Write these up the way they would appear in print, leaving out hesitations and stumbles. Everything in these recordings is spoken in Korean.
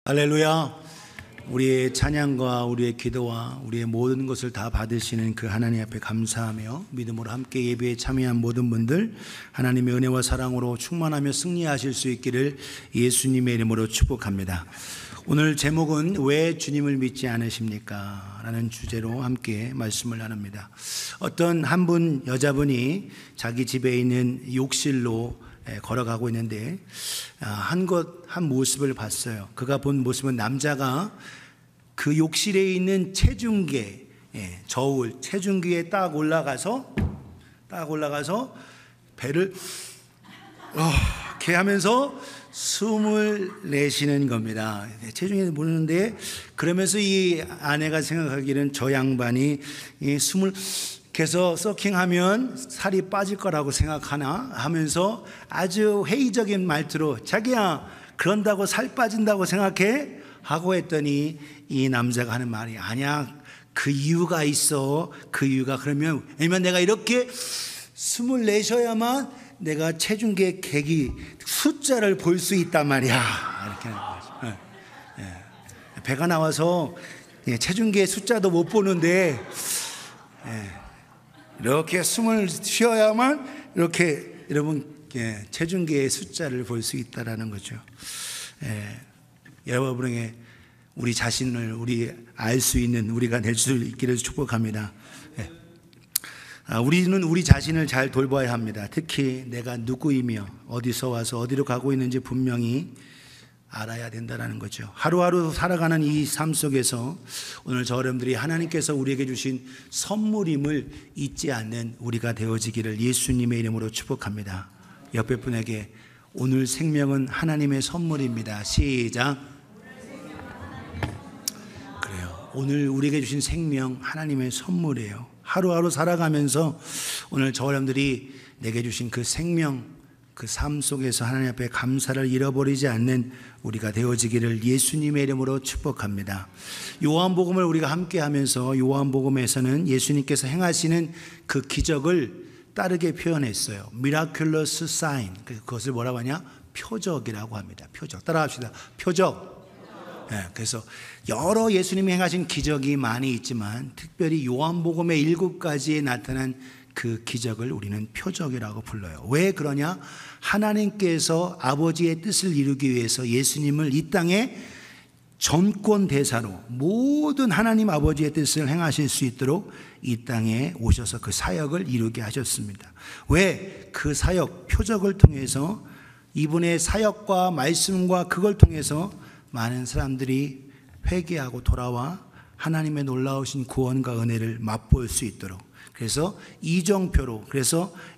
할렐루야. 우리의 찬양과 우리의 기도와 우리의 모든 것을 다 받으시는 그 하나님 앞에 감사하며 믿음으로 함께 예배에 참여한 모든 분들 하나님의 은혜와 사랑으로 충만하며 승리하실 수 있기를 예수님의 이름으로 축복합니다. 오늘 제목은 왜 주님을 믿지 않으십니까? 라는 주제로 함께 말씀을 나눕니다. 어떤 한 분 여자분이 자기 집에 있는 욕실로 걸어가고 있는데 한 모습을 봤어요. 그가 본 모습은 남자가 그 욕실에 있는 체중계, 저울 체중계에 딱 올라가서 배를 이렇게 하면서 숨을 내쉬는 겁니다. 체중에 모르는데 그러면서 이 아내가 생각하기는 저 양반이 이 숨을 그래서 서킹하면 살이 빠질 거라고 생각하나 하면서 아주 회의적인 말투로 자기야 그런다고 살 빠진다고 생각해? 하고 했더니 이 남자가 하는 말이 아니야, 그 이유가 있어. 그 이유가 왜냐면 내가 이렇게 숨을 내쉬어야만 내가 체중계 계기 숫자를 볼 수 있단 말이야. 이렇게 하는 거죠. 배가 나와서 체중계 숫자도 못 보는데 이렇게 숨을 쉬어야만 이렇게 여러분 체중계의 숫자를 볼 수 있다라는 거죠. 여러분에게 우리 자신을 알 수 있는 우리가 될 수 있기를 축복합니다. 우리는 우리 자신을 잘 돌봐야 합니다. 특히 내가 누구이며 어디서 와서 어디로 가고 있는지 분명히 알아야 된다는 거죠. 하루하루 살아가는 이 삶 속에서 오늘 저 여러분들이 하나님께서 우리에게 주신 선물임을 잊지 않는 우리가 되어지기를 예수님의 이름으로 축복합니다. 옆에 분에게 오늘 생명은 하나님의 선물입니다. 시작. 그래요. 오늘 우리에게 주신 생명 하나님의 선물이에요. 하루하루 살아가면서 오늘 저 여러분들이 내게 주신 그 생명, 그 삶 속에서 하나님 앞에 감사를 잃어버리지 않는 우리가 되어지기를 예수님의 이름으로 축복합니다. 요한복음을 우리가 함께 하면서 요한복음에서는 예수님께서 행하시는 그 기적을 따르게 표현했어요. Miraculous sign. 그것을 뭐라고 하냐? 표적이라고 합니다. 표적. 따라합시다. 표적. 그래서 여러 예수님이 행하신 기적이 많이 있지만 특별히 요한복음의 7가지에 나타난 그 기적을 우리는 표적이라고 불러요. 왜 그러냐? 하나님께서 아버지의 뜻을 이루기 위해서 예수님을 이 땅에 전권 대사로 모든 하나님 아버지의 뜻을 행하실 수 있도록 이 땅에 오셔서 그 사역을 이루게 하셨습니다. 왜? 그 사역, 표적을 통해서 이분의 사역과 말씀과 그걸 통해서 많은 사람들이 회개하고 돌아와 하나님의 놀라우신 구원과 은혜를 맛볼 수 있도록, 그래서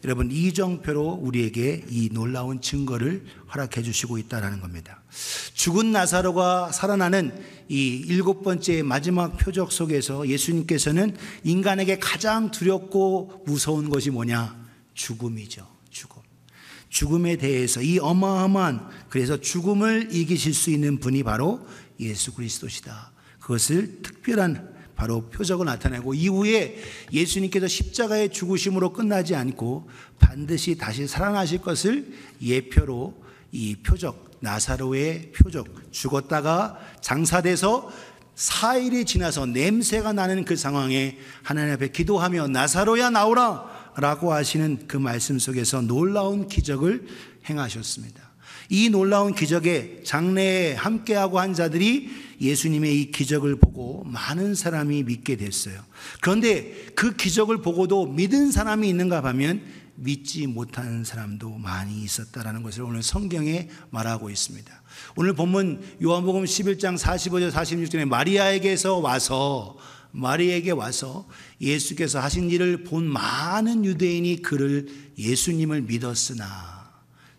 여러분 이정표로 우리에게 이 놀라운 증거를 허락해 주시고 있다는 겁니다. 죽은 나사로가 살아나는 이 7번째 마지막 표적 속에서 예수님께서는 인간에게 가장 두렵고 무서운 것이 뭐냐? 죽음이죠. 죽음에 대해서 이 어마어마한, 그래서 죽음을 이기실 수 있는 분이 바로 예수 그리스도시다. 그것을 특별한 바로 표적을 나타내고, 이후에 예수님께서 십자가의 죽으심으로 끝나지 않고 반드시 다시 살아나실 것을 예표로 이 표적, 나사로의 표적, 죽었다가 장사돼서 4일이 지나서 냄새가 나는 그 상황에 하나님 앞에 기도하며 나사로야 나오라 라고 하시는 그 말씀 속에서 놀라운 기적을 행하셨습니다. 이 놀라운 기적에 장래에 함께하고 한 자들이 예수님의 이 기적을 보고 많은 사람이 믿게 됐어요. 그런데 그 기적을 보고도 믿은 사람이 있는가 하면 믿지 못하는 사람도 많이 있었다라는 것을 오늘 성경에 말하고 있습니다. 오늘 본문 요한복음 11장 45절 46절에 마리아에게 와서 예수께서 하신 일을 본 많은 유대인이 예수님을 믿었으나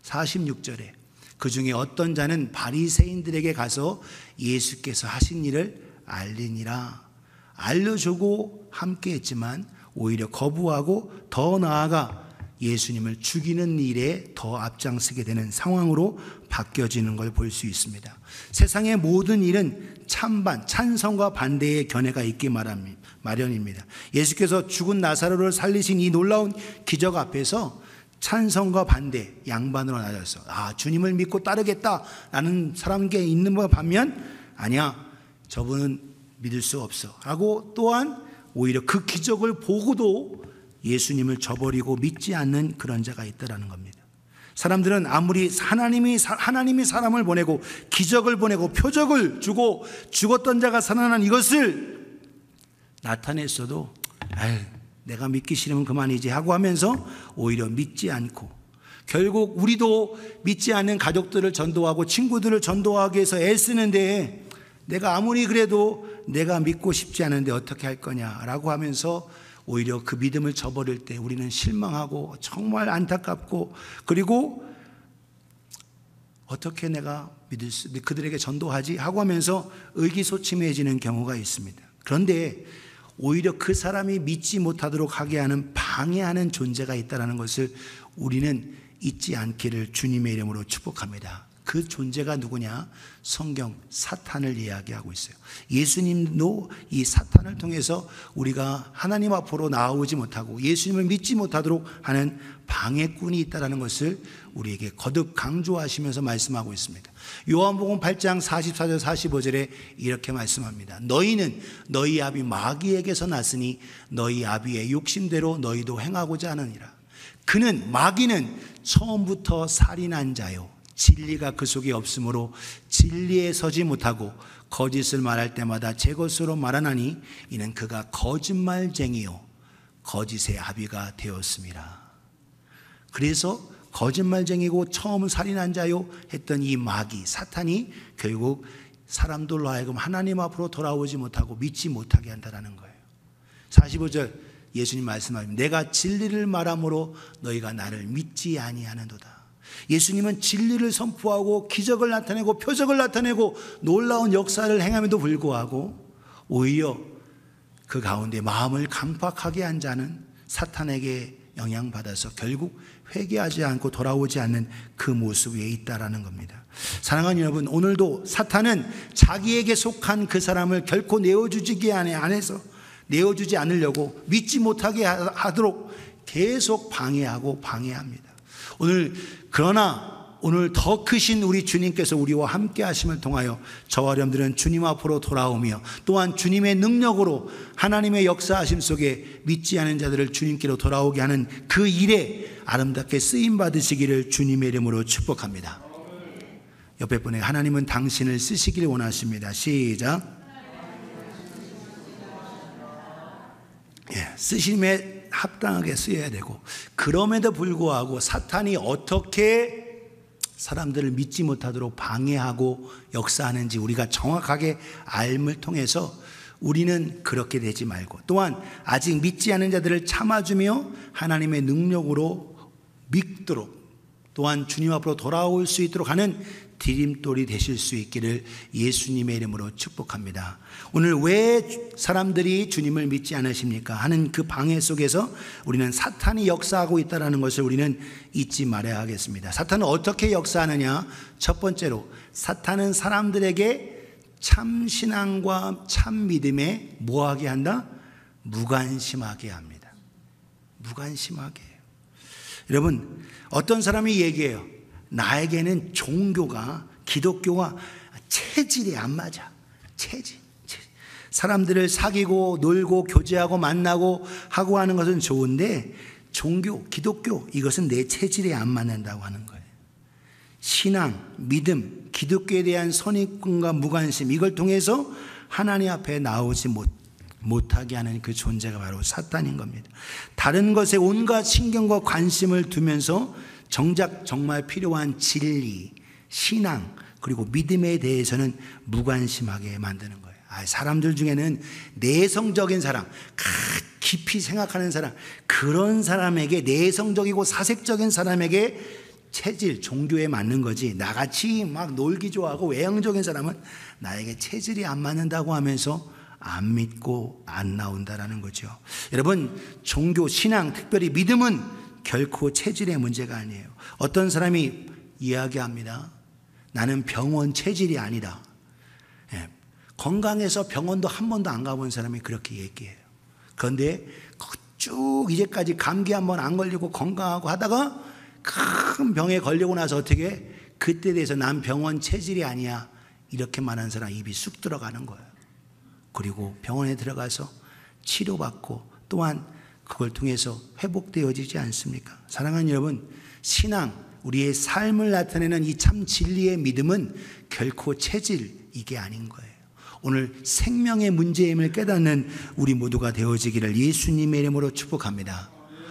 46절에 그 중에 어떤 자는 바리새인들에게 가서 예수께서 하신 일을 알리니라. 알려주고 함께 했지만 오히려 거부하고 더 나아가 예수님을 죽이는 일에 더 앞장서게 되는 상황으로 바뀌어지는 걸 볼 수 있습니다. 세상의 모든 일은 찬성과 반대의 견해가 있기 마련입니다. 예수께서 죽은 나사로를 살리신 이 놀라운 기적 앞에서 찬성과 반대 양반으로 나뉘었어. 주님을 믿고 따르겠다라는 사람에게 있는 것 반면 아니야, 저분은 믿을 수 없어 하고, 또한 오히려 그 기적을 보고도 예수님을 저버리고 믿지 않는 그런 자가 있다라는 겁니다. 사람들은 아무리 하나님이 사람을 보내고 기적을 보내고 표적을 주고 죽었던 자가 살아난 이것을 나타냈어도 내가 믿기 싫으면 그만이지 하고 하면서 오히려 믿지 않고, 결국 우리도 믿지 않는 가족들을 전도하고 친구들을 전도하기 위해서 애쓰는데 내가 아무리 그래도 내가 믿고 싶지 않은데 어떻게 할 거냐라고 하면서 오히려 그 믿음을 저버릴 때 우리는 실망하고 정말 안타깝고, 그리고 어떻게 내가 그들에게 전도하지 하고 하면서 의기소침해지는 경우가 있습니다. 그런데 오히려 그 사람이 믿지 못하도록 하게 하는 방해하는 존재가 있다는 것을 우리는 잊지 않기를 주님의 이름으로 축복합니다. 그 존재가 누구냐? 성경 사탄을 이야기하고 있어요. 예수님도 이 사탄을 통해서 우리가 하나님 앞으로 나오지 못하고 예수님을 믿지 못하도록 하는 방해꾼이 있다는 것을 우리에게 거듭 강조하시면서 말씀하고 있습니다. 요한복음 8장 44절 45절에 이렇게 말씀합니다. 너희는 너희 아비 마귀에게서 났으니 너희 아비의 욕심대로 너희도 행하고자 하느니라. 그는, 마귀는 처음부터 살인한 자요, 진리가 그 속에 없으므로 진리에 서지 못하고 거짓을 말할 때마다 제 것으로 말하나니 이는 그가 거짓말쟁이요 거짓의 아비가 되었습니다. 그래서 거짓말쟁이고 처음 살인한 자요 했던 이 마귀 사탄이 결국 사람들로 하여금 하나님 앞으로 돌아오지 못하고 믿지 못하게 한다는 거예요. 45절 예수님 말씀하십니다. 내가 진리를 말함으로 너희가 나를 믿지 아니하는도다. 예수님은 진리를 선포하고 기적을 나타내고 표적을 나타내고 놀라운 역사를 행함에도 불구하고 오히려 그 가운데 마음을 강팍하게 한 자는 사탄에게 영향받아서 결국 회개하지 않고 돌아오지 않는 그 모습 위에 있다라는 겁니다. 사랑하는 여러분, 오늘도 사탄은 자기에게 속한 그 사람을 결코 내어주지 않으려고 믿지 못하게 하도록 계속 방해하고 방해합니다. 그러나 오늘 더 크신 우리 주님께서 우리와 함께 하심을 통하여 저와 여러분들은 주님 앞으로 돌아오며 또한 주님의 능력으로 하나님의 역사하심 속에 믿지 않은 자들을 주님께로 돌아오게 하는 그 일에 아름답게 쓰임 받으시기를 주님의 이름으로 축복합니다. 옆에 분에게 하나님은 당신을 쓰시길 원하십니다. 시작. 쓰심에 합당하게 쓰여야 되고, 그럼에도 불구하고 사탄이 어떻게 사람들을 믿지 못하도록 방해하고 역사하는지 우리가 정확하게 알을 통해서 우리는 그렇게 되지 말고, 또한 아직 믿지 않은 자들을 참아주며 하나님의 능력으로 믿도록, 또한 주님 앞으로 돌아올 수 있도록 하는 디딤돌이 되실 수 있기를 예수님의 이름으로 축복합니다. 오늘 왜 사람들이 주님을 믿지 않으십니까? 하는 그 방해 속에서 우리는 사탄이 역사하고 있다는 것을 우리는 잊지 말아야 하겠습니다. 사탄은 어떻게 역사하느냐? 첫 번째로 사탄은 사람들에게 참 신앙과 참 믿음에 뭐하게 한다? 무관심하게 합니다. 무관심하게 해요. 여러분, 어떤 사람이 얘기해요. 나에게는 종교가, 기독교가 체질이 안 맞아. 체질. 사람들을 사귀고 놀고 교제하고 만나고 하고 하는 것은 좋은데 종교, 기독교, 이것은 내 체질에 안 맞는다고 하는 거예요. 신앙, 믿음, 기독교에 대한 선입견과 무관심, 이걸 통해서 하나님 앞에 나오지 못하게 하는 그 존재가 바로 사탄인 겁니다. 다른 것에 온갖 신경과 관심을 두면서 정작 정말 필요한 진리, 신앙, 그리고 믿음에 대해서는 무관심하게 만드는 거예요. 사람들 중에는 내성적인 사람, 깊이 생각하는 사람, 그런 사람에게, 내성적이고 사색적인 사람에게 체질, 종교에 맞는 거지, 나같이 막 놀기 좋아하고 외향적인 사람은 나에게 체질이 안 맞는다고 하면서 안 믿고 안 나온다라는 거죠. 여러분, 종교, 신앙, 특별히 믿음은 결코 체질의 문제가 아니에요. 어떤 사람이 이야기합니다. 나는 병원 체질이 아니다. 건강해서 병원도 한 번도 안 가본 사람이 그렇게 얘기해요. 그런데 쭉 이제까지 감기 한 번 안 걸리고 건강하고 하다가 큰 병에 걸리고 나서 어떻게, 그때 대해서 난 병원 체질이 아니야, 이렇게 많은 사람 입이 쑥 들어가는 거예요. 그리고 병원에 들어가서 치료받고 또한 그걸 통해서 회복되어지지 않습니까? 사랑하는 여러분, 신앙, 우리의 삶을 나타내는 이 참 진리의 믿음은 결코 체질, 이게 아닌 거예요. 오늘 생명의 문제임을 깨닫는 우리 모두가 되어지기를 예수님의 이름으로 축복합니다.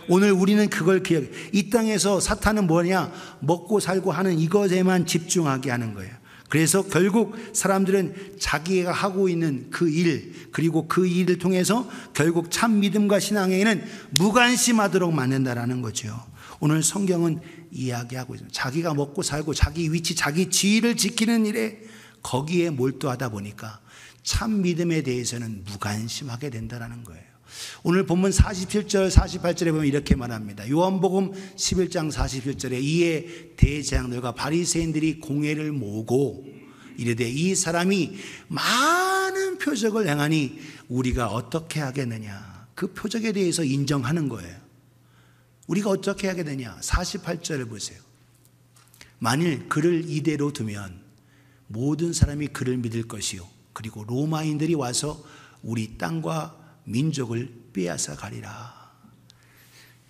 오늘 우리는 그걸 이 땅에서 사탄은 뭐냐? 먹고 살고 하는 이것에만 집중하게 하는 거예요. 그래서 결국 사람들은 자기가 하고 있는 그 일, 그리고 그 일을 통해서 결국 참 믿음과 신앙에는 무관심하도록 만든다라는 거죠. 오늘 성경은 이야기하고 있습니다. 자기가 먹고 살고 자기 위치, 자기 지위를 지키는 일에 거기에 몰두하다 보니까 참 믿음에 대해서는 무관심하게 된다는 거예요. 오늘 본문 47절 48절에 보면 이렇게 말합니다. 요한복음 11장 47절에 이에 대제사장들과 바리새인들이 공회를 모으고 이르되 이 사람이 많은 표적을 행하니 우리가 어떻게 하겠느냐. 그 표적에 대해서 인정하는 거예요. 우리가 어떻게 하겠느냐. 48절을 보세요. 만일 그를 이대로 두면 모든 사람이 그를 믿을 것이요 그리고 로마인들이 와서 우리 땅과 민족을 빼앗아 가리라.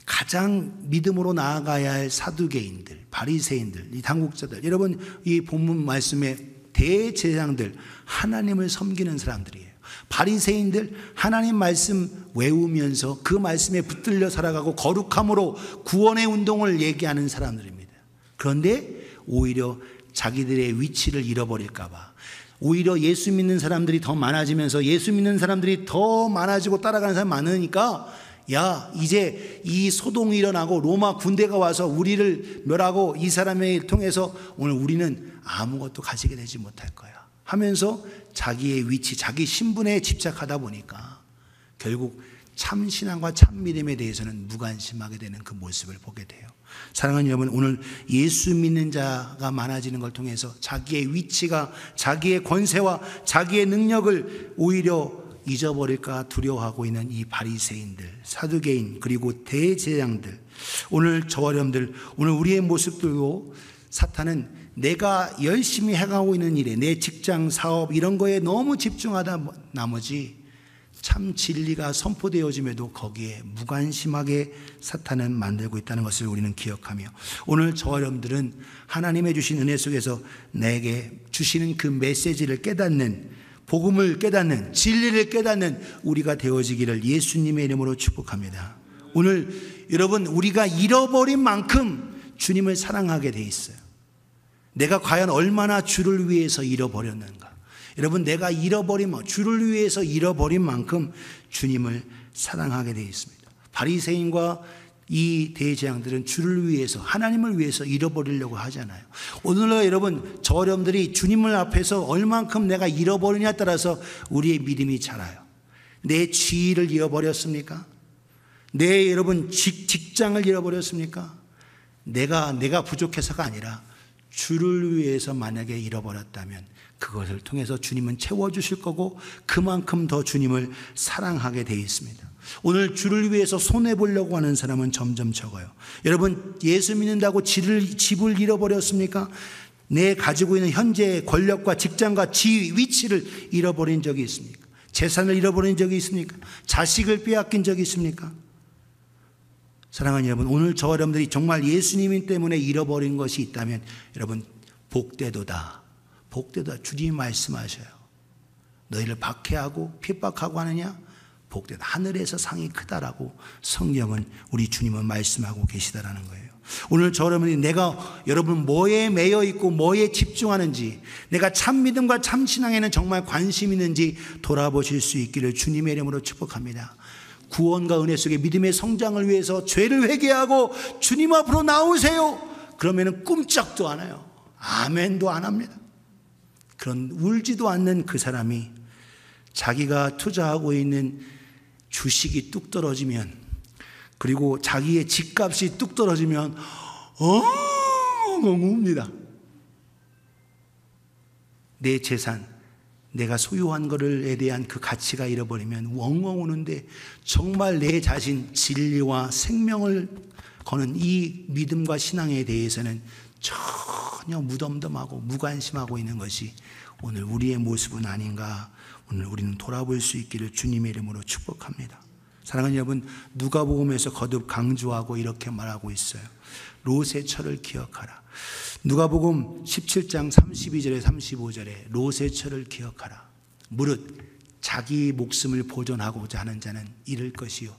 가장 믿음으로 나아가야 할 사두개인들, 바리새인들, 이 당국자들, 여러분 이 본문 말씀에 대제사장들, 하나님을 섬기는 사람들이에요. 바리새인들, 하나님 말씀 외우면서 그 말씀에 붙들려 살아가고 거룩함으로 구원의 운동을 얘기하는 사람들입니다. 그런데 오히려 자기들의 위치를 잃어버릴까 봐, 오히려 예수 믿는 사람들이 더 많아지면서 예수 믿는 사람들이 더 많아지고 따라가는 사람이 많으니까 야, 이제 이 소동이 일어나고 로마 군대가 와서 우리를 멸하고 이 사람을 통해서 오늘 우리는 아무것도 가지게 되지 못할 거야 하면서 자기의 위치, 자기 신분에 집착하다 보니까 결국 참 신앙과 참 믿음에 대해서는 무관심하게 되는 그 모습을 보게 돼요. 사랑하는 여러분, 오늘 예수 믿는 자가 많아지는 걸 통해서 자기의 위치가, 자기의 권세와 자기의 능력을 오히려 잊어버릴까 두려워하고 있는 이 바리새인들, 사두개인, 그리고 대제사장들, 오늘 저와 여러분들, 오늘 우리의 모습들도 사탄은 내가 열심히 해가고 있는 일에, 내 직장, 사업 이런 거에 너무 집중하다 나머지 참 진리가 선포되어짐에도 거기에 무관심하게 사탄은 만들고 있다는 것을 우리는 기억하며, 오늘 저와 여러분들은 하나님의 주신 은혜 속에서 내게 주시는 그 메시지를 깨닫는, 복음을 깨닫는, 진리를 깨닫는 우리가 되어지기를 예수님의 이름으로 축복합니다. 오늘 여러분, 우리가 잃어버린 만큼 주님을 사랑하게 돼 있어요. 내가 과연 얼마나 주를 위해서 잃어버렸는가. 여러분, 내가 주를 위해서 잃어버린 만큼 주님을 사랑하게 되어 있습니다. 바리새인과 이 대제사장들은 주를 위해서, 하나님을 위해서 잃어버리려고 하잖아요. 오늘날 여러분, 저 여러분들이 주님을 앞에서 얼만큼 내가 잃어버리냐에 따라서 우리의 믿음이 자라요. 내 지위를 잃어버렸습니까? 내 여러분 직장을 잃어버렸습니까? 내가 부족해서가 아니라 주를 위해서 만약에 잃어버렸다면 그것을 통해서 주님은 채워주실 거고 그만큼 더 주님을 사랑하게 되어 있습니다. 오늘 주를 위해서 손해보려고 하는 사람은 점점 적어요. 여러분, 예수 믿는다고 집을 잃어버렸습니까? 내 가지고 있는 현재의 권력과 직장과 지위, 위치를 잃어버린 적이 있습니까? 재산을 잃어버린 적이 있습니까? 자식을 빼앗긴 적이 있습니까? 사랑하는 여러분, 오늘 저와 여러분들이 정말 예수님 때문에 잃어버린 것이 있다면 여러분, 복되도다. 복되도다. 주님이 말씀하셔요. 너희를 박해하고 핍박하고 하느냐? 복되다. 하늘에서 상이 크다라고 성경은, 우리 주님은 말씀하고 계시다라는 거예요. 오늘 저 여러분이 여러분 뭐에 매여 있고 뭐에 집중하는지, 내가 참 믿음과 참 신앙에는 정말 관심 있는지 돌아보실 수 있기를 주님의 이름으로 축복합니다. 구원과 은혜 속에 믿음의 성장을 위해서 죄를 회개하고 주님 앞으로 나오세요. 그러면 꿈쩍도 안 해요. 아멘도 안 합니다. 그런 울지도 않는 그 사람이 자기가 투자하고 있는 주식이 뚝 떨어지면, 그리고 자기의 집값이 뚝 떨어지면 엉엉 웁니다. 내 재산, 내가 소유한 것에 대한 그 가치가 잃어버리면 엉엉 우는데, 정말 내 자신 진리와 생명을 거는 이 믿음과 신앙에 대해서는 전혀 전혀 무덤덤하고 무관심하고 있는 것이 오늘 우리의 모습은 아닌가, 오늘 우리는 돌아볼 수 있기를 주님의 이름으로 축복합니다. 사랑하는 여러분, 누가복음에서 거듭 강조하고 이렇게 말하고 있어요. 롯의 철을 기억하라. 누가복음 17장 32절에 35절에 롯의 철을 기억하라. 무릇 자기 목숨을 보존하고자 하는 자는 잃을 것이요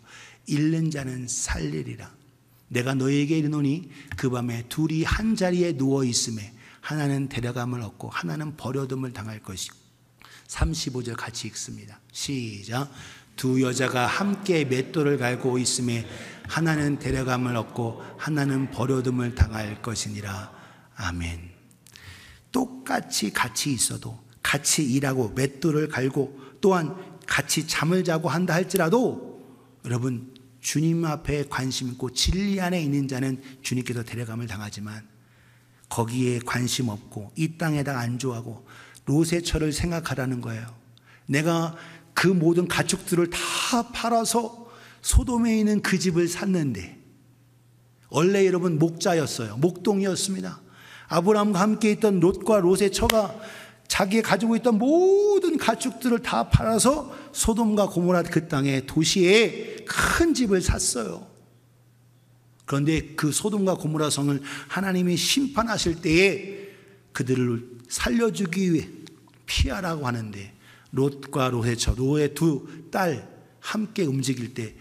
잃는 자는 살리리라. 내가 너에게 이르노니 그 밤에 둘이 한 자리에 누워 있음에 하나는 데려감을 얻고 하나는 버려둠을 당할 것이고. 35절 같이 읽습니다. 시작. 두 여자가 함께 맷돌을 갈고 있음에 하나는 데려감을 얻고 하나는 버려둠을 당할 것이니라. 아멘. 똑같이 같이 있어도, 같이 일하고 맷돌을 갈고 또한 같이 잠을 자고 한다 할지라도 여러분, 주님 앞에 관심 있고 진리 안에 있는 자는 주님께서 데려감을 당하지만 거기에 관심 없고 이 땅에다 안주하고 롯의 철을 생각하라는 거예요. 내가 그 모든 가축들을 다 팔아서 소돔에 있는 그 집을 샀는데, 원래 여러분 목자였어요. 목동이었습니다. 아브라함과 함께 있던 롯과 롯의 처가 자기가 가지고 있던 모든 가축들을 다 팔아서 소돔과 고모라 그 땅에 도시에 큰 집을 샀어요. 그런데 그 소돔과 고모라 성을 하나님이 심판하실 때에 그들을 살려주기 위해 피하라고 하는데, 롯과 롯의 처, 롯의 두 딸 함께 움직일 때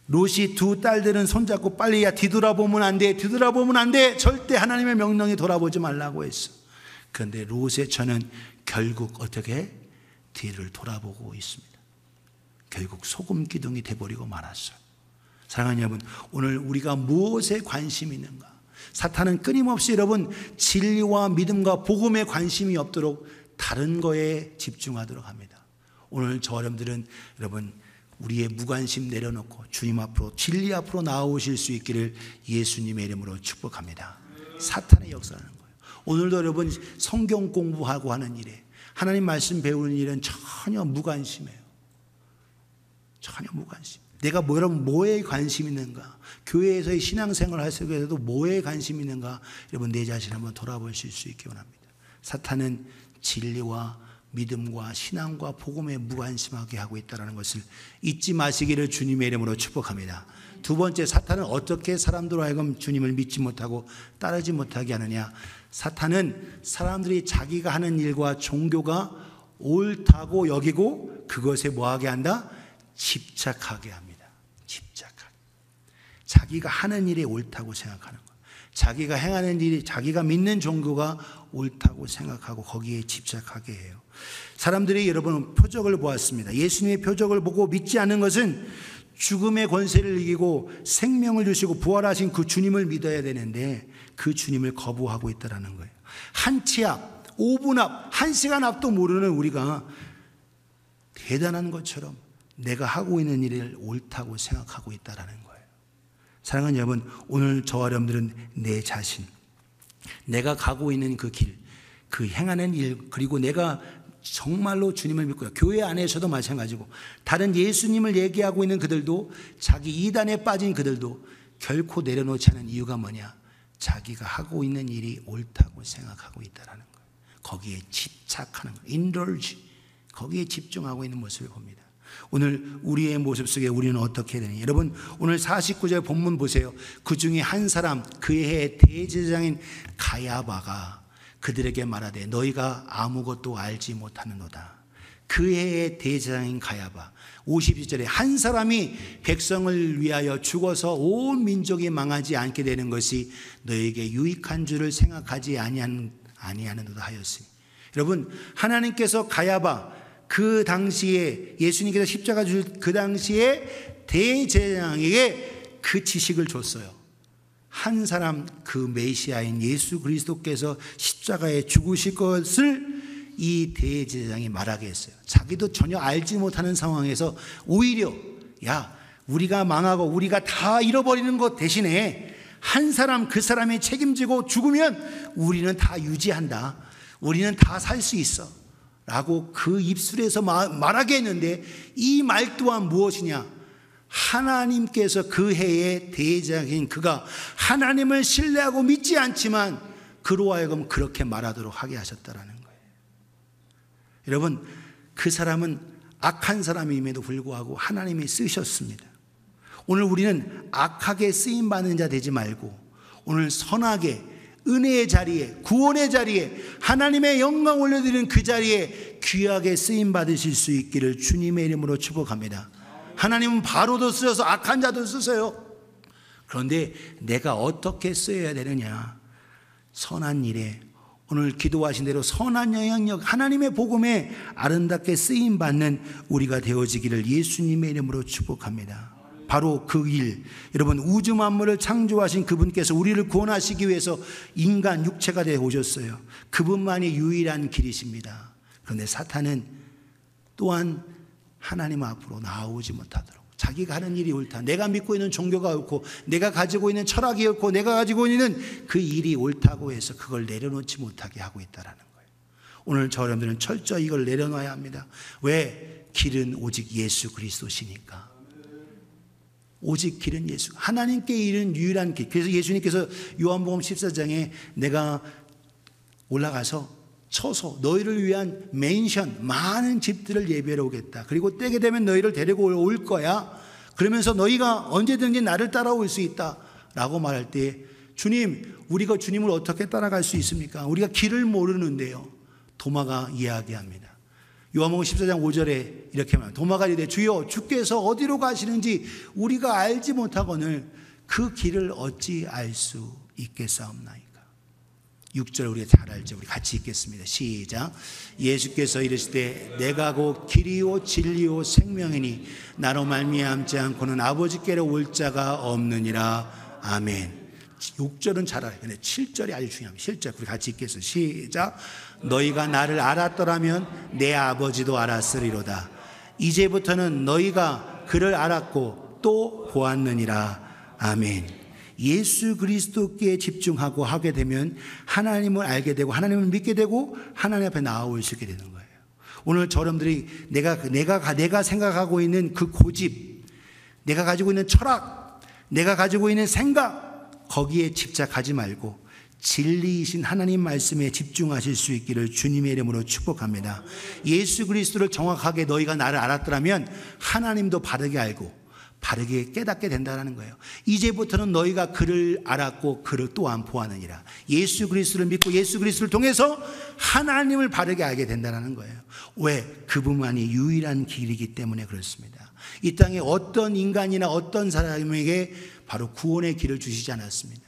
롯이 두 딸들은 손잡고 빨리, 야 뒤돌아보면 안 돼, 뒤돌아보면 안 돼, 절대 하나님의 명령에 돌아보지 말라고 했어. 그런데 롯의 처는 결국 어떻게 뒤를 돌아보고 있습니다. 결국 소금 기둥이 돼버리고 말았어요. 사랑하는 여러분, 오늘 우리가 무엇에 관심이 있는가? 사탄은 끊임없이 여러분 진리와 믿음과 복음에 관심이 없도록 다른 거에 집중하도록 합니다. 오늘 저 여러분들은 여러분 우리의 무관심 내려놓고 주님 앞으로, 진리 앞으로 나오실 수 있기를 예수님의 이름으로 축복합니다. 사탄의 역사하는 거예요. 오늘도 여러분 성경 공부하고 하는 일에, 하나님 말씀 배우는 일은 전혀 무관심해요. 전혀 무관심. 내가 여러분 뭐에 관심 있는가? 교회에서의 신앙생활을 하시기 위해서도 뭐에 관심 있는가? 여러분 내 자신 한번 돌아보실 수 있기 원합니다. 사탄은 진리와 믿음과 신앙과 복음에 무관심하게 하고 있다는 것을 잊지 마시기를 주님의 이름으로 축복합니다. 두 번째, 사탄은 어떻게 사람들로 하여금 주님을 믿지 못하고 따르지 못하게 하느냐? 사탄은 사람들이 자기가 하는 일과 종교가 옳다고 여기고 그것에 뭐하게 한다? 집착하게 합니다. 집착하게. 자기가 하는 일이 옳다고 생각하는 거예요. 자기가 행하는 일이, 자기가 믿는 종교가 옳다고 생각하고 거기에 집착하게 해요. 사람들이 여러분 표적을 보았습니다. 예수님의 표적을 보고 믿지 않는 것은 죽음의 권세를 이기고 생명을 주시고 부활하신 그 주님을 믿어야 되는데 그 주님을 거부하고 있다는 거예요. 한 치 앞, 5분 앞, 1시간 앞도 모르는 우리가 대단한 것처럼 내가 하고 있는 일을 옳다고 생각하고 있다는 거예요. 사랑하는 여러분, 오늘 저와 여러분들은 내 자신, 내가 가고 있는 그 길, 그 행하는 일, 그리고 내가 정말로 주님을 믿고요. 교회 안에서도 마찬가지고 다른 예수님을 얘기하고 있는 그들도, 자기 이단에 빠진 그들도 결코 내려놓지 않은 이유가 뭐냐? 자기가 하고 있는 일이 옳다고 생각하고 있다는 거예요. 거기에 집착하는 거예요. indulge, 거기에 집중하고 있는 모습을 봅니다. 오늘 우리의 모습 속에 우리는 어떻게 되느냐? 여러분 오늘 49절 본문 보세요. 그 중에 한 사람, 그의 해의 대제사장인 가야바가 그들에게 말하되 너희가 아무것도 알지 못하는도다. 그 해의 대제사장인 가야바. 52절에 한 사람이 백성을 위하여 죽어서 온 민족이 망하지 않게 되는 것이 너에게 유익한 줄을 생각하지 아니하는도다 하였으니. 여러분 하나님께서 가야바, 그 당시에 예수님께서 십자가 주실 그 당시에 대제사장에게 그 지식을 줬어요. 한 사람, 그 메시아인 예수 그리스도께서 십자가에 죽으실 것을 이 대제사장이 말하게 했어요. 자기도 전혀 알지 못하는 상황에서 오히려 야, 우리가 망하고 우리가 다 잃어버리는 것 대신에 한 사람, 그 사람이 책임지고 죽으면 우리는 다 유지한다, 우리는 다 살 수 있어 라고 그 입술에서 말하게 했는데, 이 말 또한 무엇이냐? 하나님께서 그 해의 대제사장인 그가 하나님을 신뢰하고 믿지 않지만 그로 하여금 그렇게 말하도록 하게 하셨다라는 거예요. 여러분, 그 사람은 악한 사람임에도 불구하고 하나님이 쓰셨습니다. 오늘 우리는 악하게 쓰임받는 자 되지 말고 오늘 선하게 은혜의 자리에, 구원의 자리에, 하나님의 영광 올려드리는 그 자리에 귀하게 쓰임받으실 수 있기를 주님의 이름으로 축복합니다. 하나님은 바로도 쓰셔서 악한 자도 쓰세요. 그런데 내가 어떻게 써야 되느냐? 선한 일에, 오늘 기도하신 대로 선한 영향력, 하나님의 복음에 아름답게 쓰임받는 우리가 되어지기를 예수님의 이름으로 축복합니다. 바로 그 일, 여러분, 우주 만물을 창조하신 그분께서 우리를 구원하시기 위해서 인간 육체가 되어 오셨어요. 그분만이 유일한 길이십니다. 그런데 사탄은 또한 하나님 앞으로 나오지 못하도록, 자기가 하는 일이 옳다, 내가 믿고 있는 종교가 옳고 내가 가지고 있는 철학이 옳고 내가 가지고 있는 그 일이 옳다고 해서 그걸 내려놓지 못하게 하고 있다는 거예요. 오늘 저 여러분들은 철저히 이걸 내려놔야 합니다. 왜? 길은 오직 예수 그리스도시니까. 오직 길은 예수, 하나님께 이른 유일한 길. 그래서 예수님께서 요한복음 14장에 내가 올라가서 쳐서 너희를 위한 맨션, 많은 집들을 예비하러 오겠다. 그리고 때게 되면 너희를 데리고 올 거야. 그러면서 너희가 언제든지 나를 따라올 수 있다 라고 말할 때, 주님, 우리가 주님을 어떻게 따라갈 수 있습니까? 우리가 길을 모르는데요. 도마가 이야기합니다. 요한복음 14장 5절에 이렇게 말합니다. 도마가 이르되 주여, 주께서 어디로 가시는지 우리가 알지 못하거늘 그 길을 어찌 알 수 있겠사옵나이까. 6절 우리가 잘 알죠. 우리 같이 읽겠습니다. 시작. 예수께서 이르시되 내가 곧 길이요 진리요 생명이니 나로 말미암지 않고는 아버지께로 올 자가 없느니라. 아멘. 6절은 잘 알아요. 근데 7절이 아주 중요합니다. 7절 우리 같이 읽겠습니다. 시작. 너희가 나를 알았더라면 내 아버지도 알았으리로다. 이제부터는 너희가 그를 알았고 또 보았느니라. 아멘. 예수 그리스도께 집중하고 하게 되면 하나님을 알게 되고 하나님을 믿게 되고 하나님 앞에 나아올 수 있게 되는 거예요. 오늘 저러분들이 내가 생각하고 있는 그 고집, 내가 가지고 있는 철학, 내가 가지고 있는 생각, 거기에 집착하지 말고 진리이신 하나님 말씀에 집중하실 수 있기를 주님의 이름으로 축복합니다. 예수 그리스도를 정확하게 너희가 나를 알았더라면 하나님도 바르게 알고 바르게 깨닫게 된다는 거예요. 이제부터는 너희가 그를 알았고 그를 또한 보았느니라. 예수 그리스도를 믿고 예수 그리스도를 통해서 하나님을 바르게 알게 된다는 거예요. 왜? 그분만이 유일한 길이기 때문에 그렇습니다. 이 땅에 어떤 인간이나 어떤 사람에게 바로 구원의 길을 주시지 않았습니다.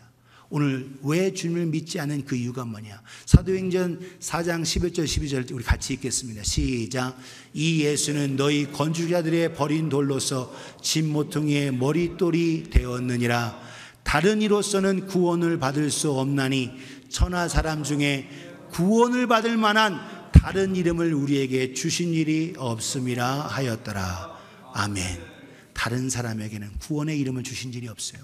오늘 왜 주님을 믿지 않은 그 이유가 뭐냐? 사도행전 4장 11절 12절 우리 같이 읽겠습니다. 시작. 이 예수는 너희 건축자들의 버린 돌로서 집 모퉁이의 머릿돌이 되었느니라. 다른 이로서는 구원을 받을 수 없나니 천하 사람 중에 구원을 받을 만한 다른 이름을 우리에게 주신 일이 없음이라 하였더라. 아멘. 다른 사람에게는 구원의 이름을 주신 일이 없어요.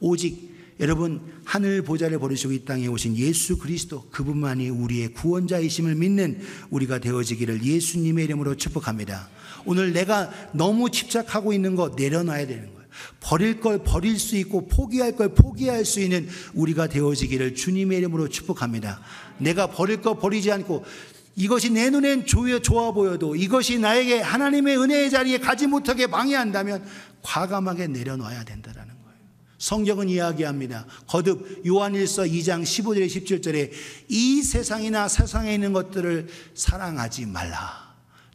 오직 여러분, 하늘 보좌를 버리시고 이 땅에 오신 예수 그리스도, 그분만이 우리의 구원자이심을 믿는 우리가 되어지기를 예수님의 이름으로 축복합니다. 오늘 내가 너무 집착하고 있는 거 내려놔야 되는 거예요. 버릴 걸 버릴 수 있고 포기할 걸 포기할 수 있는 우리가 되어지기를 주님의 이름으로 축복합니다. 내가 버릴 거 버리지 않고 이것이 내 눈엔 좋아 보여도 이것이 나에게 하나님의 은혜의 자리에 가지 못하게 방해한다면 과감하게 내려놔야 된다는 거예요. 성경은 이야기합니다. 거듭 요한일서 2장 15절에 17절에 이 세상이나 세상에 있는 것들을 사랑하지 말라.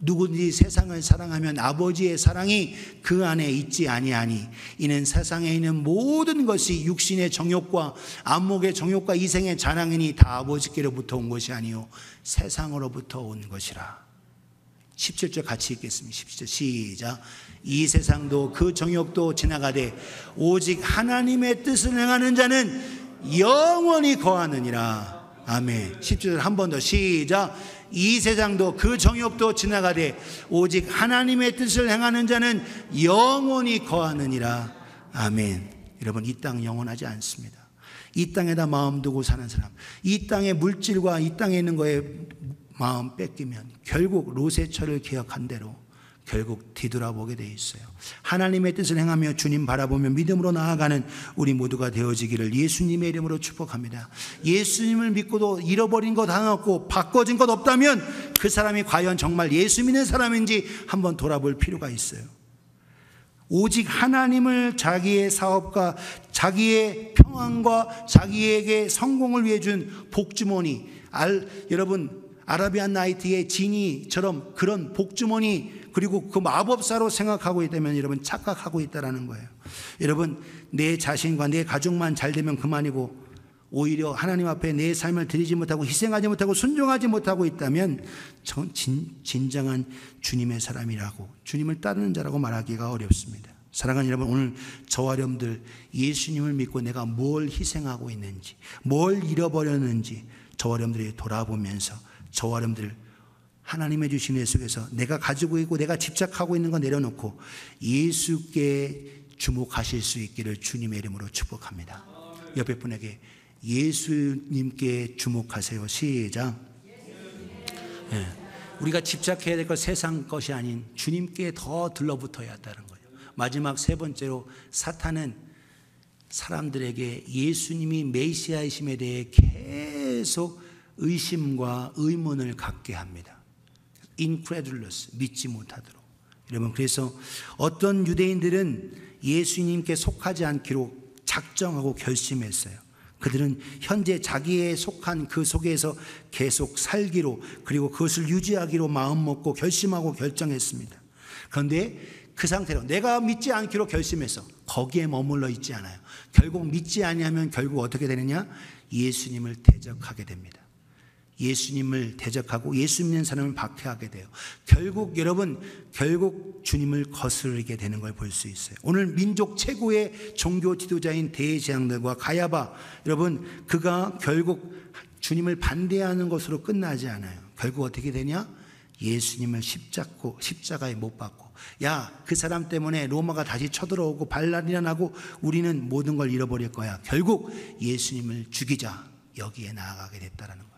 누구든지 세상을 사랑하면 아버지의 사랑이 그 안에 있지 아니하니 이는 세상에 있는 모든 것이 육신의 정욕과 안목의 정욕과 이생의 자랑이니 다 아버지께로부터 온 것이 아니요 세상으로부터 온 것이라. 17절 같이 읽겠습니다. 17절 시작. 이 세상도 그 정욕도 지나가되 오직 하나님의 뜻을 행하는 자는 영원히 거하느니라. 아멘. 17절 한 번 더 시작. 이 세상도 그 정욕도 지나가되 오직 하나님의 뜻을 행하는 자는 영원히 거하느니라. 아멘. 여러분, 이 땅 영원하지 않습니다. 이 땅에다 마음 두고 사는 사람, 이 땅의 물질과 이 땅에 있는 거에 마음 뺏기면 결국 롯의 철을 기억한 대로 결국 뒤돌아보게 돼 있어요. 하나님의 뜻을 행하며 주님 바라보며 믿음으로 나아가는 우리 모두가 되어지기를 예수님의 이름으로 축복합니다. 예수님을 믿고도 잃어버린 것 하나 없고 바꿔진 것 없다면 그 사람이 과연 정말 예수 믿는 사람인지 한번 돌아볼 필요가 있어요. 오직 하나님을 자기의 사업과 자기의 평안과 자기에게 성공을 위해 준 복주머니, 여러분 아라비안 나이트의 지니처럼 그런 복주머니, 그리고 그 마법사로 생각하고 있다면 여러분 착각하고 있다는 거예요. 여러분, 내 자신과 내 가족만 잘 되면 그만이고 오히려 하나님 앞에 내 삶을 드리지 못하고 희생하지 못하고 순종하지 못하고 있다면 진정한 주님의 사람이라고, 주님을 따르는 자라고 말하기가 어렵습니다. 사랑하는 여러분, 오늘 저와 여러분들 예수님을 믿고 내가 뭘 희생하고 있는지, 뭘 잃어버렸는지 저와 여러분들이 돌아보면서 저와 여러분들 하나님의 주신 애 속에서 내가 가지고 있고 내가 집착하고 있는 거 내려놓고 예수께 주목하실 수 있기를 주님의 이름으로 축복합니다. 옆에 분에게 예수님께 주목하세요. 시작. 네. 우리가 집착해야 될 것 세상 것이 아닌 주님께 더 들러붙어야 한다는 거예요. 마지막 세 번째로 사탄은 사람들에게 예수님이 메시아이심에 대해 계속 의심과 의문을 갖게 합니다. incredulous, 믿지 못하도록. 여러분, 그래서 어떤 유대인들은 예수님께 속하지 않기로 작정하고 결심했어요. 그들은 현재 자기에 속한 그 속에서 계속 살기로, 그리고 그것을 유지하기로 마음먹고 결심하고 결정했습니다. 그런데 그 상태로 내가 믿지 않기로 결심해서 거기에 머물러 있지 않아요. 결국 믿지 아니하면 결국 어떻게 되느냐? 예수님을 대적하게 됩니다. 예수님을 대적하고 예수 믿는 사람을 박해하게 돼요. 결국 여러분, 결국 주님을 거스르게 되는 걸 볼 수 있어요. 오늘 민족 최고의 종교 지도자인 대제사장들과 가야바, 여러분, 그가 결국 주님을 반대하는 것으로 끝나지 않아요. 결국 어떻게 되냐? 예수님을 십자가에 못 박고, 야, 그 사람 때문에 로마가 다시 쳐들어오고 반란이 나고 우리는 모든 걸 잃어버릴 거야. 결국 예수님을 죽이자, 여기에 나아가게 됐다라는 거예요.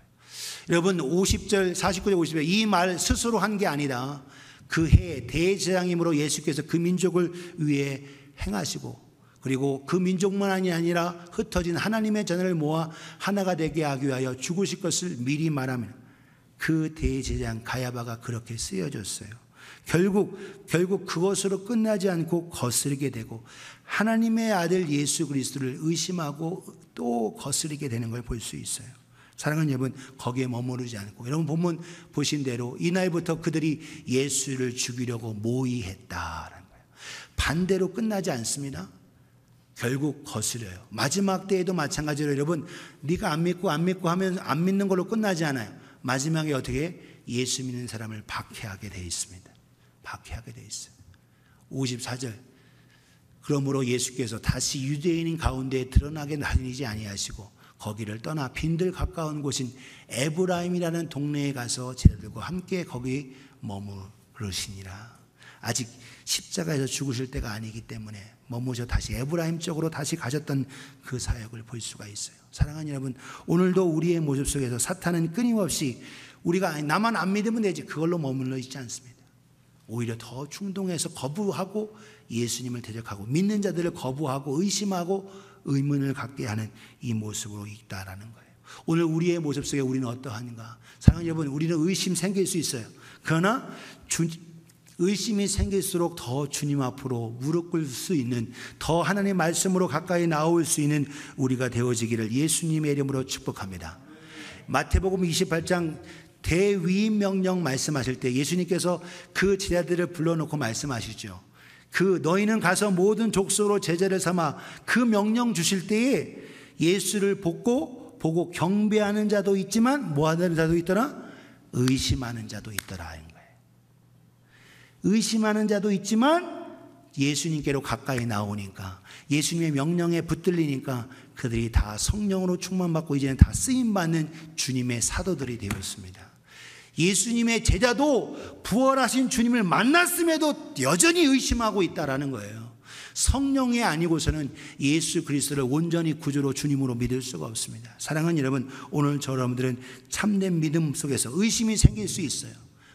여러분, 50절, 49절, 50절 이 말 스스로 한 게 아니라 그 해 대제사장이므로 예수께서 그 민족을 위해 행하시고, 그리고 그 민족만이 아니라 흩어진 하나님의 자녀를 모아 하나가 되게 하기 위하여 죽으실 것을 미리 말하며 그 대제사장 가야바가 그렇게 쓰여졌어요. 결국 그것으로 끝나지 않고 거스르게 되고 하나님의 아들 예수 그리스도를 의심하고 또 거스르게 되는 걸 볼 수 있어요. 사랑하는 여러분, 거기에 머무르지 않고, 여러분 본문 보신 대로 이날부터 그들이 예수를 죽이려고 모의했다라는 거예요. 반대로 끝나지 않습니다. 결국 거스려요. 마지막 때에도 마찬가지로 여러분, 네가 안 믿고 하면 안 믿는 걸로 끝나지 않아요. 마지막에 어떻게? 예수 믿는 사람을 박해하게 되어 있습니다. 박해하게 되어 있어요. 54절, 그러므로 예수께서 다시 유대인인 가운데 드러나게 다니지 아니하시고 거기를 떠나 빈들 가까운 곳인 에브라임이라는 동네에 가서 제자들과 함께 거기 머무르시니라. 아직 십자가에서 죽으실 때가 아니기 때문에 머무셔 다시 에브라임 쪽으로 다시 가셨던 그 사역을 볼 수가 있어요. 사랑하는 여러분, 오늘도 우리의 모습 속에서 사탄은 끊임없이 우리가 나만 안 믿으면 되지, 그걸로 머물러 있지 않습니다. 오히려 더 충동해서 거부하고 예수님을 대적하고 믿는 자들을 거부하고 의심하고 의문을 갖게 하는 이 모습으로 있다라는 거예요. 오늘 우리의 모습 속에 우리는 어떠한가? 사랑하는 여러분, 우리는 의심 생길 수 있어요. 그러나 의심이 생길수록 더 주님 앞으로 무릎 꿇을 수 있는, 더 하나님의 말씀으로 가까이 나올 수 있는 우리가 되어지기를 예수님의 이름으로 축복합니다. 마태복음 28장 대위임 명령 말씀하실 때 예수님께서 그 제자들을 불러놓고 말씀하시죠. 너희는 가서 모든 족속으로 제자를 삼아, 그 명령 주실 때에 예수를 보고 경배하는 자도 있지만 뭐 하는 자도 있더라? 의심하는 자도 있더라 하는 거예요. 의심하는 자도 있지만 예수님께로 가까이 나오니까, 예수님의 명령에 붙들리니까 그들이 다 성령으로 충만받고 이제는 다 쓰임받는 주님의 사도들이 되었습니다. 예수님의 제자도 부활하신 주님을 만났음에도 여전히 의심하고 있다라는 거예요. 성령이 아니고서는 예수 그리스도를 온전히 구주로 주님으로 믿을 수가 없습니다. 사랑하는 여러분, 오늘 저 여러분들은 참된 믿음 속에서 의심이 생길 수 있어요.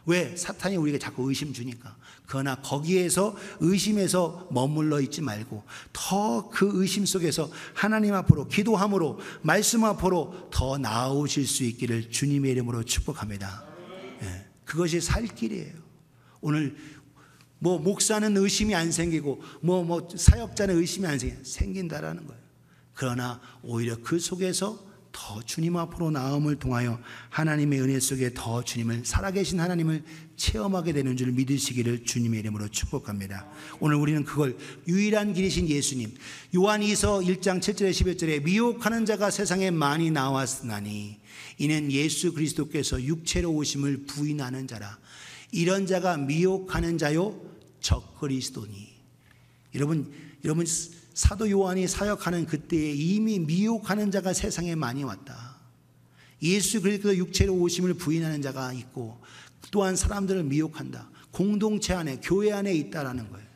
왜? 사탄이 우리에게 자꾸 의심 주니까. 그러나 거기에서 의심에서 머물러 있지 말고 더 그 의심 속에서 하나님 앞으로 기도함으로 말씀 앞으로 더 나아오실 수 있기를 주님의 이름으로 축복합니다. 예, 그것이 살 길이에요. 오늘 목사는 의심이 안 생기고 사역자는 의심이 안 생긴다라는 거예요. 그러나 오히려 그 속에서 더 주님 앞으로 나음을 통하여 하나님의 은혜 속에 더 주님을, 살아계신 하나님을 체험하게 되는 줄 믿으시기를 주님의 이름으로 축복합니다. 오늘 우리는 그걸, 유일한 길이신 예수님, 요한이서 1장 7절에 11절에 미혹하는 자가 세상에 많이 나왔으나니 이는 예수 그리스도께서 육체로 오심을 부인하는 자라. 이런 자가 미혹하는 자요 적그리스도니. 여러분 사도 요한이 사역하는 그때에 이미 미혹하는 자가 세상에 많이 왔다. 예수 그리스도 육체로 오심을 부인하는 자가 있고 또한 사람들을 미혹한다. 공동체 안에, 교회 안에 있다라는 거예요.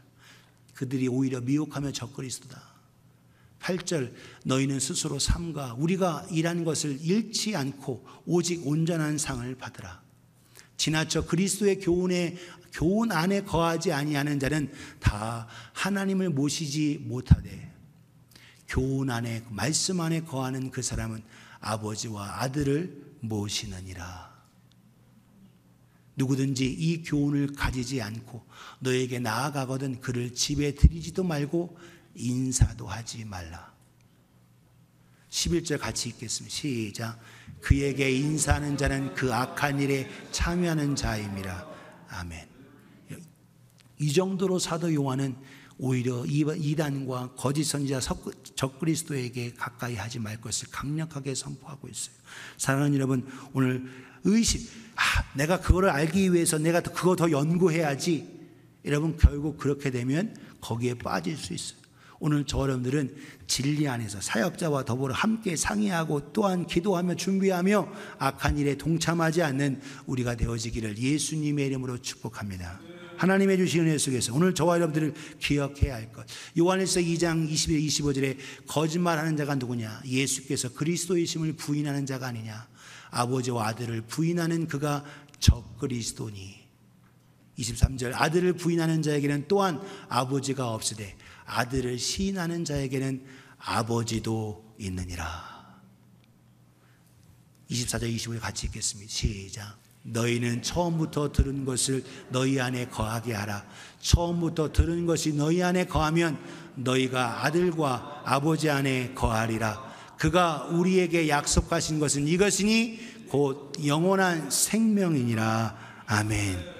그들이 오히려 미혹하며 적그리스도다. 8절, 너희는 스스로 삼가 우리가 일한 것을 잃지 않고 오직 온전한 상을 받으라. 지나쳐 그리스도의 교훈 안에 거하지 아니하는 자는 다 하나님을 모시지 못하되, 교훈 안에, 말씀 안에 거하는 그 사람은 아버지와 아들을 모시느니라. 누구든지 이 교훈을 가지지 않고 너에게 나아가거든 그를 집에 들이지도 말고 인사도 하지 말라. 11절 같이 읽겠습니다. 시작. 그에게 인사하는 자는 그 악한 일에 참여하는 자임이라. 아멘. 이 정도로 사도 요한은 오히려 이단과 거짓 선지자 적그리스도에게 가까이 하지 말 것을 강력하게 선포하고 있어요. 사랑하는 여러분, 오늘 의심, 내가 그거를 알기 위해서 내가 그거 더 연구해야지. 여러분, 결국 그렇게 되면 거기에 빠질 수 있어요. 오늘 저 여러분들은 진리 안에서 사역자와 더불어 함께 상의하고 또한 기도하며 준비하며 악한 일에 동참하지 않는 우리가 되어지기를 예수님의 이름으로 축복합니다. 하나님의 주신 은혜 속에서 오늘 저와 여러분들을 기억해야 할 것, 요한일서 2장 21, 25절에 거짓말하는 자가 누구냐? 예수께서 그리스도이심을 부인하는 자가 아니냐? 아버지와 아들을 부인하는 그가 적그리스도니. 23절, 아들을 부인하는 자에게는 또한 아버지가 없으되 아들을 시인하는 자에게는 아버지도 있느니라. 24절 25절 같이 읽겠습니다. 시작. 너희는 처음부터 들은 것을 너희 안에 거하게 하라. 처음부터 들은 것이 너희 안에 거하면 너희가 아들과 아버지 안에 거하리라. 그가 우리에게 약속하신 것은 이것이니 곧 영원한 생명이니라. 아멘.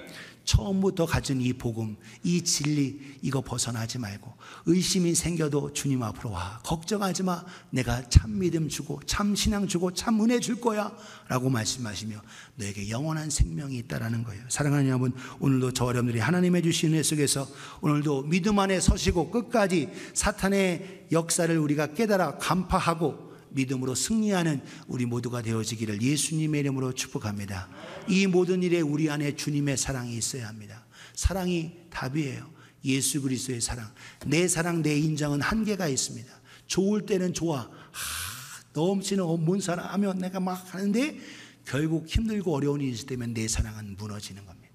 처음부터 가진 이 복음, 이 진리, 이거 벗어나지 말고 의심이 생겨도 주님 앞으로 와. 걱정하지 마. 내가 참 믿음 주고 참 신앙 주고 참 은혜 줄 거야 라고 말씀하시며 너에게 영원한 생명이 있다라는 거예요. 사랑하는 여러분, 오늘도 저 여러분들이 하나님의 주신 은혜 속에서 오늘도 믿음 안에 서시고 끝까지 사탄의 역사를 우리가 깨달아 간파하고 믿음으로 승리하는 우리 모두가 되어지기를 예수님의 이름으로 축복합니다. 이 모든 일에 우리 안에 주님의 사랑이 있어야 합니다. 사랑이 답이에요. 예수 그리스도의 사랑, 내 사랑, 내 인정은 한계가 있습니다. 좋을 때는 좋아, 넘치는 온 사랑 하면 내가 막 하는데 결국 힘들고 어려운 일이 있을 때면 내 사랑은 무너지는 겁니다.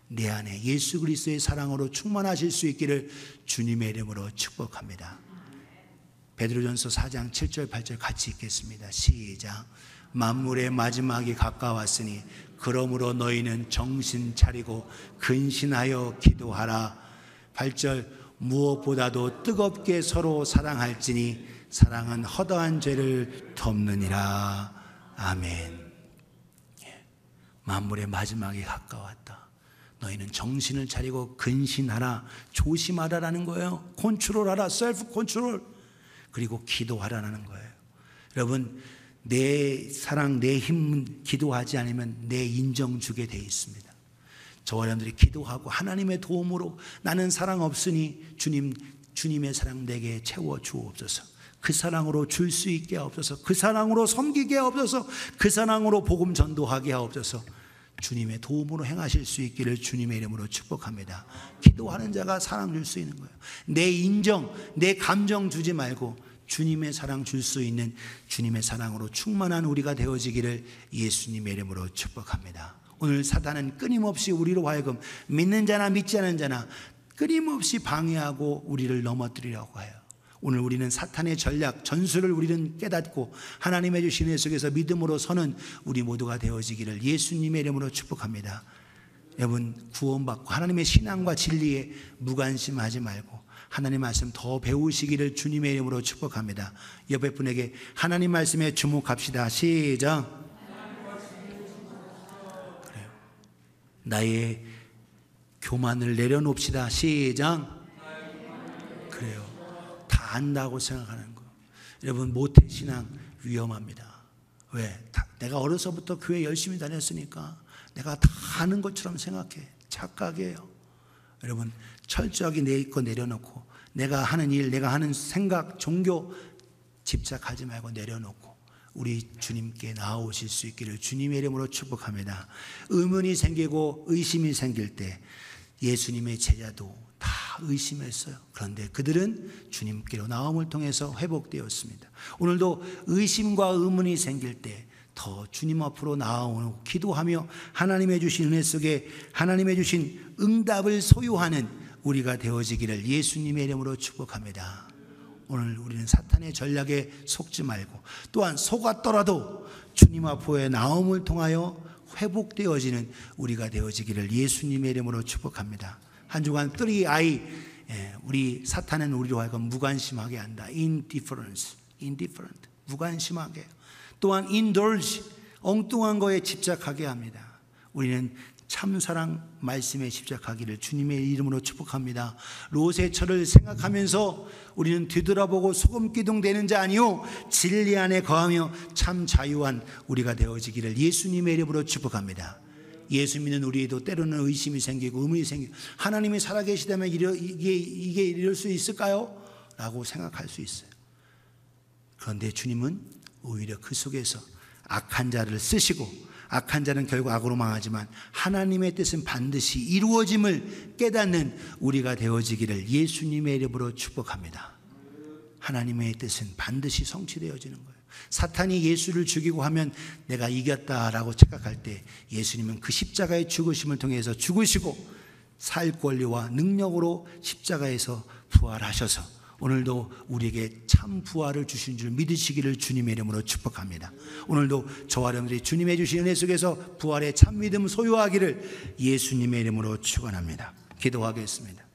내 안에 예수 그리스도의 사랑으로 충만하실 수 있기를 주님의 이름으로 축복합니다. 베드로전서 4장 7절 8절 같이 읽겠습니다. 시작. 만물의 마지막이 가까웠으니 그러므로 너희는 정신 차리고 근신하여 기도하라. 8절. 무엇보다도 뜨겁게 서로 사랑할지니 사랑은 허다한 죄를 덮느니라. 아멘. 만물의 마지막이 가까웠다. 너희는 정신을 차리고 근신하라. 조심하라라는 거예요. 컨트롤하라. 셀프 컨트롤. 그리고 기도하라는 거예요. 여러분, 내 사랑, 내 힘은 기도하지 않으면 내 인정 주게 돼 있습니다. 저와 여러분들이 기도하고 하나님의 도움으로 나는 사랑 없으니 주님의 사랑 내게 채워 주옵소서. 그 사랑으로 줄 수 있게 하옵소서. 그 사랑으로 섬기게 하옵소서. 그 사랑으로 복음 전도하게 하옵소서. 주님의 도움으로 행하실 수 있기를 주님의 이름으로 축복합니다. 기도하는 자가 사랑 줄 수 있는 거예요. 내 인정, 내 감정 주지 말고 주님의 사랑 줄 수 있는 주님의 사랑으로 충만한 우리가 되어지기를 예수님의 이름으로 축복합니다. 오늘 사단은 끊임없이 우리로 하여금 믿는 자나 믿지 않은 자나 끊임없이 방해하고 우리를 넘어뜨리려고 해요. 오늘 우리는 사탄의 전략, 전술을 우리는 깨닫고 하나님의 주신 은혜 속에서 믿음으로 서는 우리 모두가 되어지기를 예수님의 이름으로 축복합니다. 여러분, 구원받고 하나님의 신앙과 진리에 무관심하지 말고 하나님 말씀 더 배우시기를 주님의 이름으로 축복합니다. 옆에 분에게 하나님 말씀에 주목합시다. 시작. 그래요. 나의 교만을 내려놓읍시다. 시작. 그래요. 다 안다고 생각하는 거. 여러분, 모태신앙 위험합니다. 왜? 내가 어려서부터 교회 열심히 다녔으니까 내가 다 아는 것처럼 생각해. 착각이에요. 여러분, 철저하게 내 거 내려놓고 내가 하는 일, 내가 하는 생각, 종교 집착하지 말고 내려놓고 우리 주님께 나아오실 수 있기를 주님의 이름으로 축복합니다. 의문이 생기고 의심이 생길 때 예수님의 제자도 다 의심했어요. 그런데 그들은 주님께로 나옴을 통해서 회복되었습니다. 오늘도 의심과 의문이 생길 때 더 주님 앞으로 나아오고 기도하며 하나님의 주신 은혜 속에 하나님의 주신 응답을 소유하는 우리가 되어지기를 예수님의 이름으로 축복합니다. 오늘 우리는 사탄의 전략에 속지 말고 또한 속았더라도 주님 앞에 나옴을 통하여 회복되어지는 우리가 되어지기를 예수님의 이름으로 축복합니다. 한 주간 3I, 우리 사탄은 우리로 하여금 무관심하게 한다. indifferent, 무관심하게. 또한 indulge, 엉뚱한 거에 집착하게 합니다. 우리는 참사랑 말씀에 집착하기를 주님의 이름으로 축복합니다. 롯의 철을 생각하면서 우리는 뒤돌아보고 소금기둥 되는 자 아니요 진리 안에 거하며 참 자유한 우리가 되어지기를 예수님의 이름으로 축복합니다. 예수 믿는 우리에도 때로는 의심이 생기고 의문이 생기고 하나님이 살아계시다면 이게 이럴 수 있을까요? 라고 생각할 수 있어요. 그런데 주님은 오히려 그 속에서 악한 자를 쓰시고 악한 자는 결국 악으로 망하지만 하나님의 뜻은 반드시 이루어짐을 깨닫는 우리가 되어지기를 예수님의 이름으로 축복합니다. 하나님의 뜻은 반드시 성취되어지는 거예요. 사탄이 예수를 죽이고 하면 내가 이겼다라고 착각할 때 예수님은 그 십자가의 죽으심을 통해서 죽으시고 살 권리와 능력으로 십자가에서 부활하셔서 오늘도 우리에게 참 부활을 주신 줄 믿으시기를 주님의 이름으로 축복합니다. 오늘도 저와 여러분들이 주님의 주신 은혜 속에서 부활의 참 믿음 소유하기를 예수님의 이름으로 축원합니다. 기도하겠습니다.